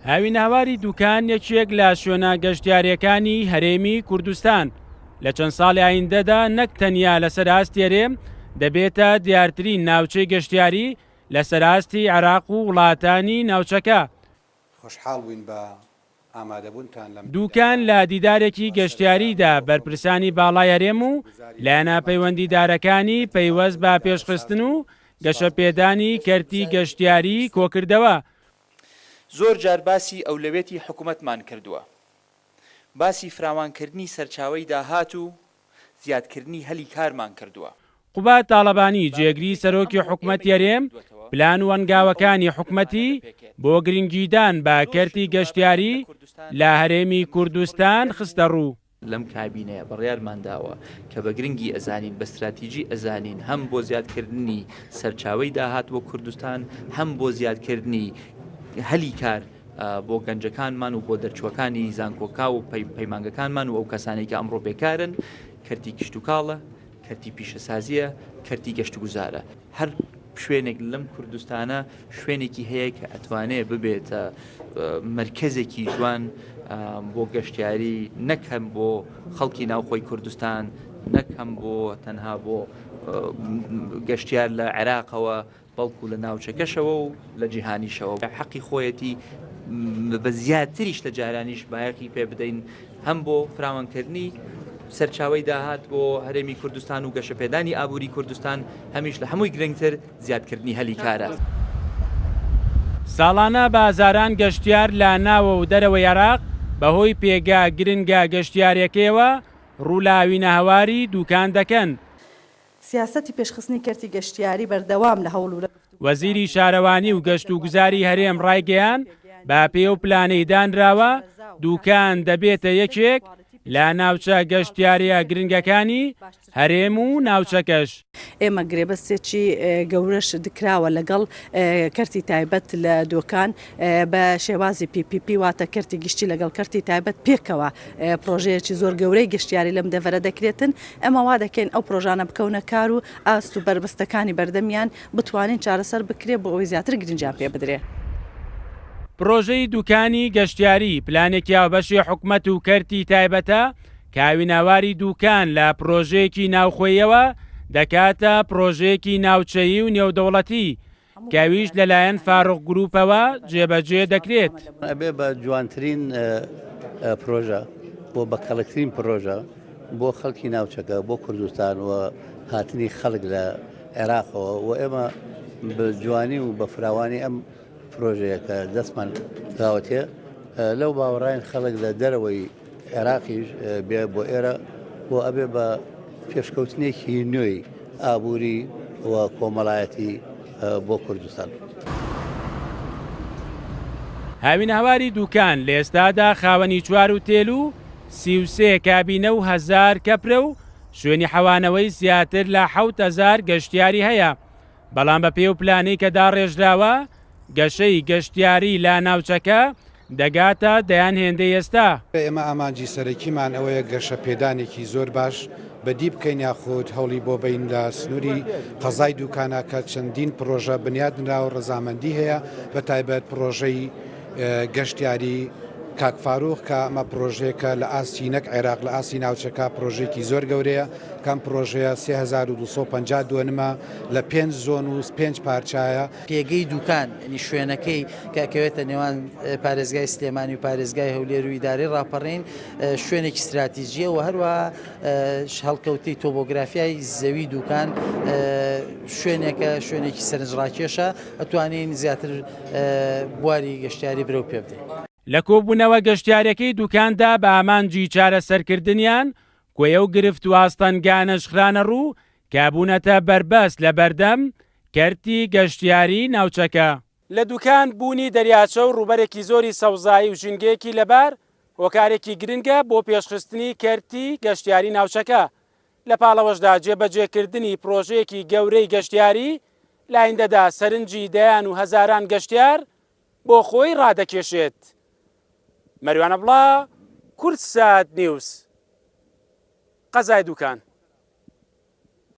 هاویناواری دوکان یەکێک لە شوێنە گەشتیاریەکانی هەرێمی کوردستان لە چەند ساڵی ئایندەدا نەک تەنیا لە سەرهاستێرێ دەبێتە دیارترین ناوچەی گەشتیاری لە سەرهاستی عێراق و وڵاتانی ناوچەکە. دوکان لە دیدارێکی گەشتیاریدا بەرپرسانی باڵای هەرێم و لایەنە پەیوەندیدارەکانی پەیوەست بە پێشخستن و گەشەپێدانی کەرتی گەشتیاری کۆکردەوە. زۆر جار باسی ئەولەوێتی حکوومەتمان کردووە، باسی فراوانکردنی سەرچاوەی داهات و زیادکردنی هەلی کارمان کردووە. قوبات تاڵەبانی جێگری سەرۆکی حکوومەت هەرێم پلان و ئەنگاوەکانی حکوومەتی بۆ گرنگیدان بە کەرتی گەشتیاری لە هەرێمی کوردستان خستە ڕوو. لەم کابینەیە بڕیارمانداوە کە بە گرنگی ئەزانین بە استراتیژی ئەزانین هەم بۆ زیادکردنی سەرچاوەی داهات بۆ کوردستان، هەم بۆ زیادکردنی هەلی کار بۆ گەنجەکانمان و بۆ دەرچووەکانی زانکۆکا و پەیمانگەکانمان و ئەو کەسانێک کە ئەمڕۆ بێکارن. کەرتی کشت و کاڵە، کەرتی پیشەسازیە، کەرتی گەشت و گوزارە. هەر شوێنێک لەم کوردستانە شوێنێکی هەیە کە ئەتوانێت ببێتە مرکزێکی جوان بۆ گەشتیاری، نەک هەم بۆ خەڵکی ناوخۆی کوردستان، نەک هەم بۆ تەنها بۆ گەشتیار لە عێراقەوە، بەڵکو لە ناوچەکەشەوە و لە جیهانیشەوە. حەقی خۆیەتی بە زیاتریش لە جارانیش بایەقی پێ بدەین، هەم بۆ فراوانکردنی سەرچاوەی داهات بۆ هەرێمی کوردستان و گەشەپێدانی ئابووری کوردستان، هەمیش لە هەمووی گرنگتر زیادکردنی هەلی کارە. ساڵانە بازاران گەشتیار لە ناوە و دەرەوەی عێراق بەهۆی پێگا گرنگە گەشتیارەکەیەوە ڕوولاوینە هەواری دوکان دەکەن. سیاسەتی پێشخستنی کەرتی گەشتیاری بەردەوام لە هەوڵ و وەزیری شارەوانی و گەشت و گوزاری هەرێم ڕایگەیان با پێ و پلانەی دانراوە دوکان دەبێتە یەکێک لە ناوچە گەشتیاریە گرنگەکانی هەرێم و ناوچەکەش. ئێمە گرێبەستێکی گەورەش دکراوە لەگەڵ کەرتی تایبەت لە دۆکان بە شێوازی PPP واتە کەرتی گشتی لەگەڵ کەرتی تایبەت پێکەوە پرۆژەیەکی زۆر گەورەی گەشتیاری لەم دەڤەرە دەکرێتن. ئەمە وا دەکەین ئەو پرۆژانە بکەونە کار و ئاست و بربەستەکانی بەردەمیان بتوانین چارەسەر بکرێت بۆ ئەوەی زیاتر گرنگیان پێ بدرێ. پرۆژەی دوکانی گەشتیاری پلانێکی هاوبەشی حکوومەت و کەرتی تایبەتە کاویناواری دوکان لە پرۆژەیەکی ناوخۆیەوە دەکاتە پرۆژەیەکی ناوچەیی و نێودەوڵەتی کاویش لەلایەن فاڕۆق گروپەوە جێبەجێ دەکرێت. ئەبێ بە جوانترین پرۆژە بۆ بەکەڵکترین پرۆژە بۆ خەڵکی ناوچەکە بۆ کوردستان و هاتنی خەڵک لە عێراقەوە و ئێمە بە جوانی و بە فراوانی ئەم پرۆژەیە کە دەستمان داوەتێ لەو باوەڕاین خەڵک لە دەرەوەی عێراقیش بێ بۆ ئێرە بۆ ئەبێ بە پێشکەوتنێکی نوێی ئابووری و کۆمەڵایەتی بۆ کوردستان. هاوینەواری دوکان لە ئێستادا خاوەنی چوار و تێل و 33 کابینە و 1000 کەپرە و شوێنی حەوانەوەی زیاتر لە 7000 گەشتیاری هەیە. بەڵام بە پێ و پلانەی کە داڕێژراوە گەشەی گەشتیاری لە ناوچەکە دەگاتە دەیان هێندەی ئێستا. ئێمە ئامانجی سەرەکیمان ئەوەیە گەشەپێدانێکی زۆر باش بەدی بکەین یاخود هەوڵی بۆ بین لە سنووری قەزای دوکانەکە چەندین پرۆژە بنیادنرا و ڕەزامەندی هەیە بە تایبەت پرۆژەی گەشتیاری کاک فاروق کە ئەمە پرۆژێکە لە ئاستی نەک عێراق لە ئاستی ناوچەکە پرۆژێکی زۆر گەورەیە کەم پرۆژەیە 3252 نمە لە 5 زۆن و 5 پارچایە. پێگەی دوکان ینی شوێنەکەی کەکەوێتە نێوان پارێزگای سلێمانی و پارێزگای هەولێر و ئیدارەی ڕاپەڕین شوێنێکی استراتیژیە و هەروە هەڵکەوتەی تۆپۆگرافیای زەوی دوکان شوێنێکە شوێنێکی سەرنجڕاکێشە ئەتوانین زیاتر بواری گەشتیاری برەو پێ بدەین. لە کۆبوونەوە گەشتیارەکەی دوکاندا بە ئامانجی چارەسەرکردنیان کۆیە و گرفت و ئاستەنگانەش خرانە ڕوو کابوونەتە بربەست لە بەردەم کەرتی گەشتیاری ناوچەکە. لە دوکان بوونی دەریاچە و ڕوبەرێکی زۆری سەوزایی و ژینگەیەکی لەبار هۆکارێکی گرنگە بۆ پێشخستنی کەرتی گەشتیاری ناوچەکە. لە پاڵەوەشدا جێبەجێکردنی پرۆژەیەکی گەورەی گەشتیاری لایندەدا سەرنجی دەیان و هەزاران گەشتیار بۆ خۆی ڕادەکێشێت. مەریوانە بڵا، کورتسات نیوز، قەزای دوکان.